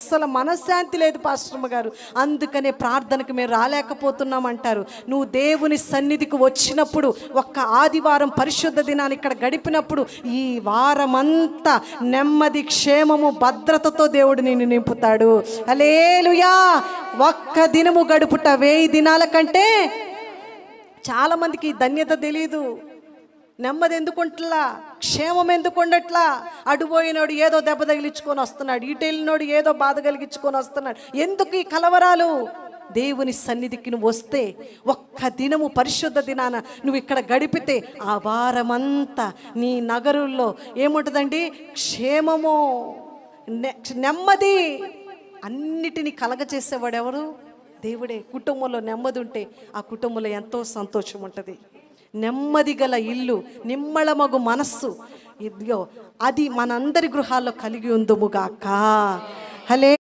అసలు మనశ్శాంతి లేదు పాస్టర్మ గారు, అందుకనే ప్రార్థనకు మేము రాలేకపోతున్నాం అంటారు. నువ్వు దేవుని సన్నిధికి వచ్చినప్పుడు, ఒక్క ఆదివారం పరిశుద్ధ దినాన్ని ఇక్కడ గడిపినప్పుడు, ఈ వారమంతా నెమ్మది, క్షేమము, భద్రతతో దేవుడు నిన్ను నింపుతాడు. హల్లెలూయా. ఒక్క దినము గడుపుట 1000 దినాల కంటే. చాలా మందికి ఈ ధన్యత తెలియదు. నెమ్మది ఎందుకుంటలా, క్షేమం ఎందుకుండట్లా? అడుపోయినోడు ఏదో దెబ్బ తగిలించుకొని వస్తున్నాడు, ఇటు వెళ్ళినోడు ఏదో బాధ కలిగించుకొని వస్తున్నాడు. ఎందుకు ఈ కలవరాలు? దేవుని సన్నిధికి నువ్వు వస్తే, ఒక్క దినము పరిశుద్ధ దినాన నువ్వు ఇక్కడ గడిపితే, ఆ వారమంతా నీ నగరుల్లో ఏముంటుందండి? క్షేమము, నెమ్మది, అన్నిటినీ కలగచేసేవాడు ఎవరు? దేవుడే. కుటుంబంలో నెమ్మది ఉంటే ఆ కుటుంబంలో ఎంతో సంతోషం ఉంటుంది. నెమ్మది గల ఇల్లు, నిమ్మళమగు మనస్సు, ఇదిగో అది మనందరి గృహాల్లో కలిగి ఉందుముగాక. హల్లెలూయా.